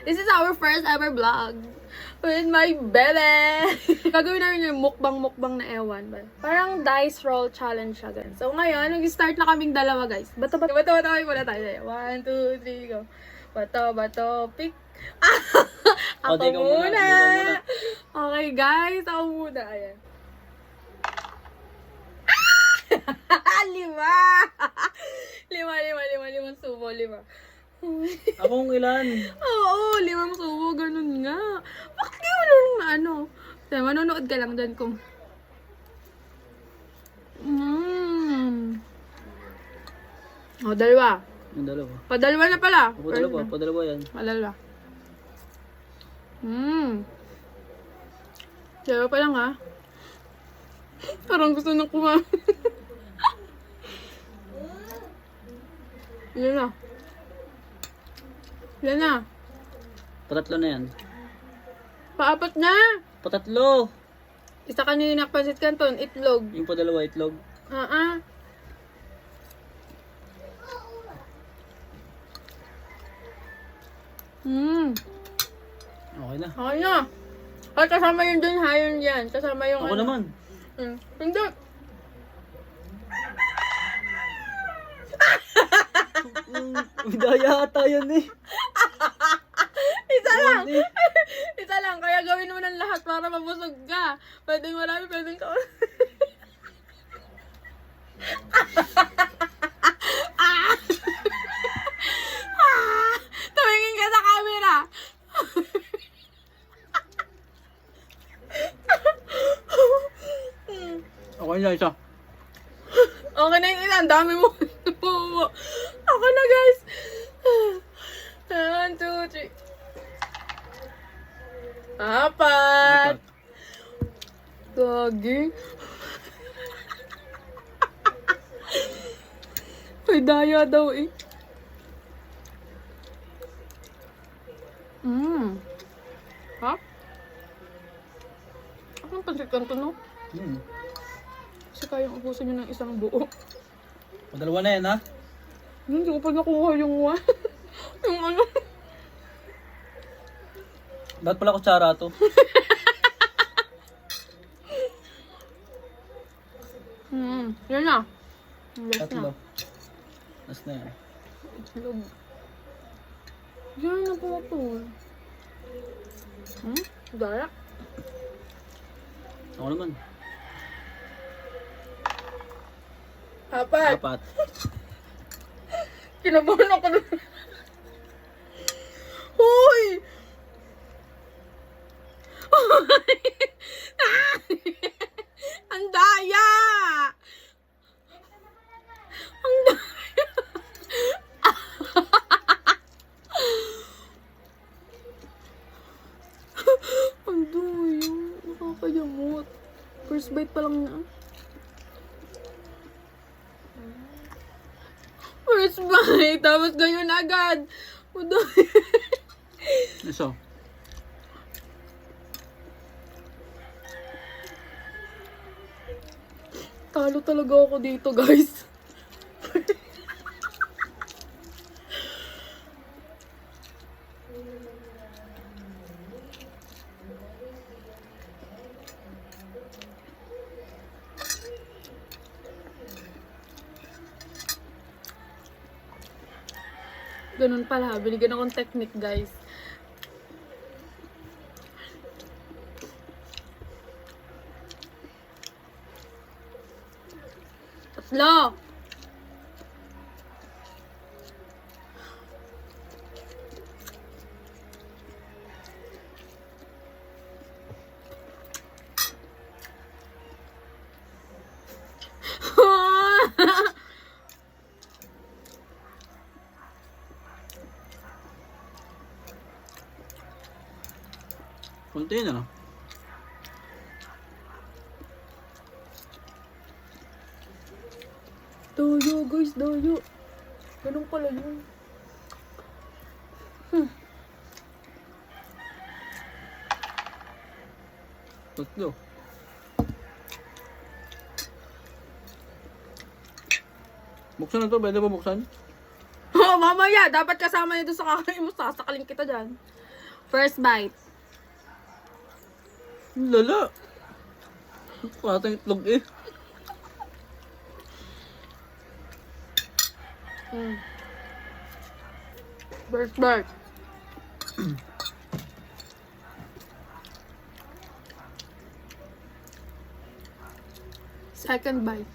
This is our first ever vlog with my baby. Gagawin namin yung mukbang na ewan. Parang dice roll challenge siya, guys. So ngayon, nag-start na kaming dalawa, guys. Bato, muna tayo. 1, 2, 3, go. Bato, pick. Ako muna. Okay, guys. Ako muna. Ayan. Limang subo, 5. Akong ilan? Oo, 5 subo, ganun nga. Bakit di mo nung ano? Kaya manonood ka lang dyan kung... Oh, 2. Yung dalawa. Padalawa na pala. Padalawa yan. Padalawa. Dalawa pa lang, ha? Parang gusto nang kumain. Yan na. Yan na. Patatlo na yan. Paapat na. Patatlo! Isa kanina pancit canton, itlog. Yung padalawa, itlog. Okay na. Okay na. Ay, kasama yun dun, ha? Yun yan. Kasama yung Ako naman. Hindi. Daya ata yan eh. Isa lang. Isa lang. Kaya gawin mo ng lahat para mabusog ka. Pwedeng marami, pwedeng ka. Tumingin ka sa camera. Okay na isa. Okay na yung isa. Ang dami mo. Ako na, guys. 1, 2, 3. 4. Gagi. May daya daw eh. Ha? Anong pansikan to, no? Kasi kayang ubusin nyo ng isang buo. Padalawa na yan ha. Hindi ko pa nakuha yung one. Yung ano. Ba't pala kutsara to? Yan na. Last Tatlo. na. Last na yan. Itlog. Yan na po ito. Daya. Ako naman. 4. 4. Kinabahan ako na. Hoy! Ang daya! Ang daya! Ang daya. Nakakayamot. First bite pa lang na. First bite, tapos ganyan agad. Isa. Talo talaga ako dito, guys. Ganun pala, binigyan akong technique, guys. Tatlo! Kunti na. Doyo, guys, doyo. Ganun pala yun. Tatlo. Buksan na to, pwede ba buksan? Oh, mamaya, dapat kasama nito sa kakain mo. Sasakaling kita dyan. First bite. Lala. Patang itlog eh. First bite. Second bite.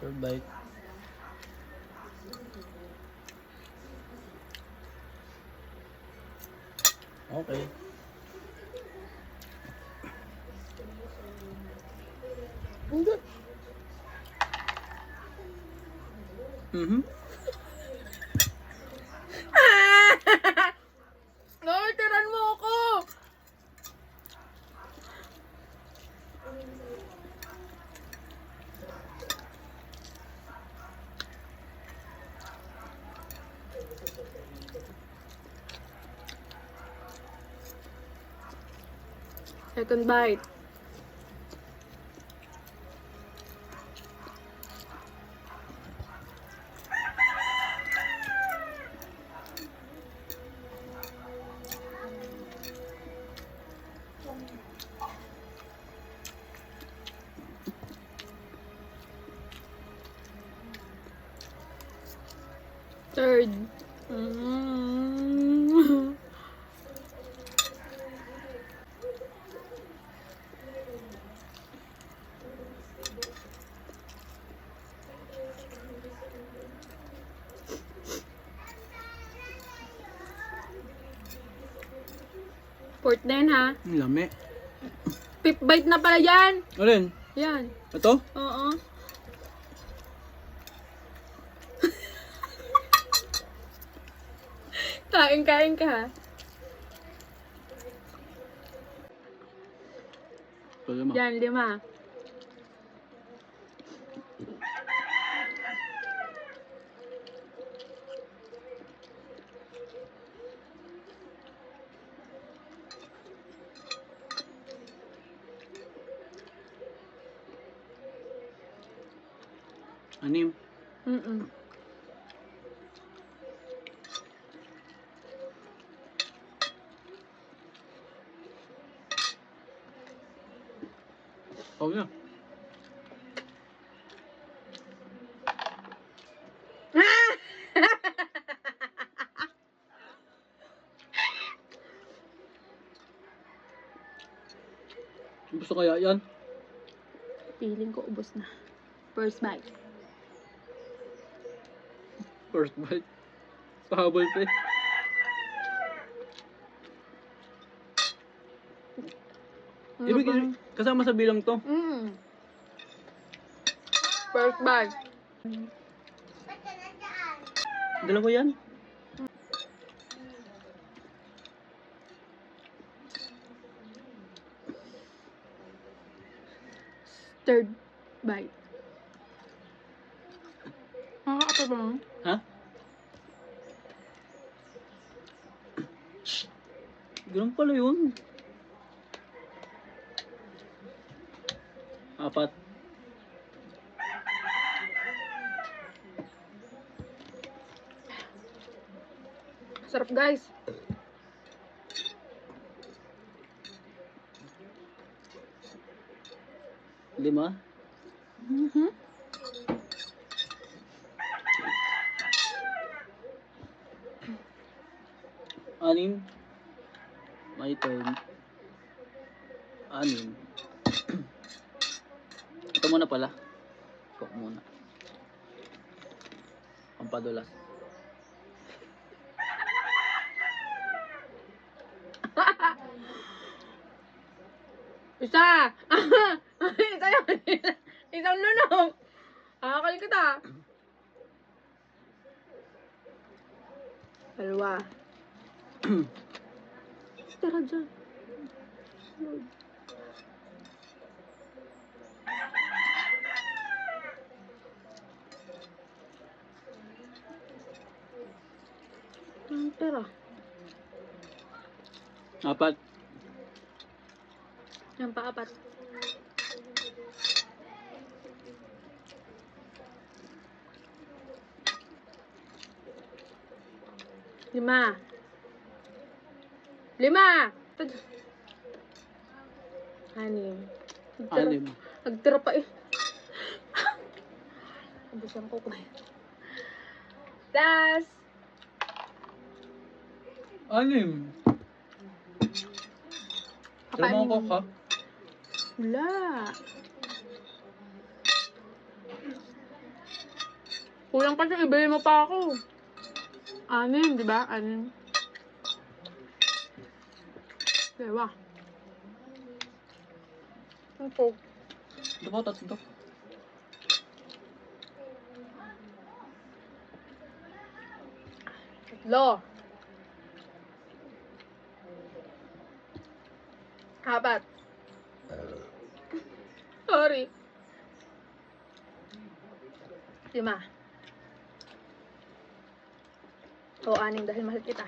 Third bite. Okay. Hindi. Mhm. Nakitiran mo ako! Second bite. Third. Fourth din ha. Ang lami. Fifth bite na pala yan. Alin? Yan. Ito? Oo. Kain ka ha. Ito lima. Yan, 5. Anim. Mm-mm. Oh na. Gusto kaya yan? Feeling ko ubos na. First bite. First bite. Pahabol pa eh. Ibig kasama sa bilang to. First bite. Dalawa yan. Third bite. Nakakapag ba? Ha? Ganun pala yun. 4. Sarap guys. Lima. Anim. My turn. 6. Ito muna pala. Cook muna. Pampadulas. Isa! Isa yun! Isang lunok! Akakal kita! Dalawa. Tara dyan. Tara. 4. Yan pa, 4. 5. 5! 6. Anim. Nagtira pa eh. Ubusan ko ko. Last. 6. Alam mo ko, ha? Wala. Kulang pa siya, ibili mo pa ako. 6, di ba? 6. Diba? Ito. Ito po, tatlo. Tatlo. 4. Sorry. 5. O, 6 dahil mahal kita.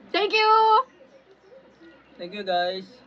Thank you! Thank you, guys.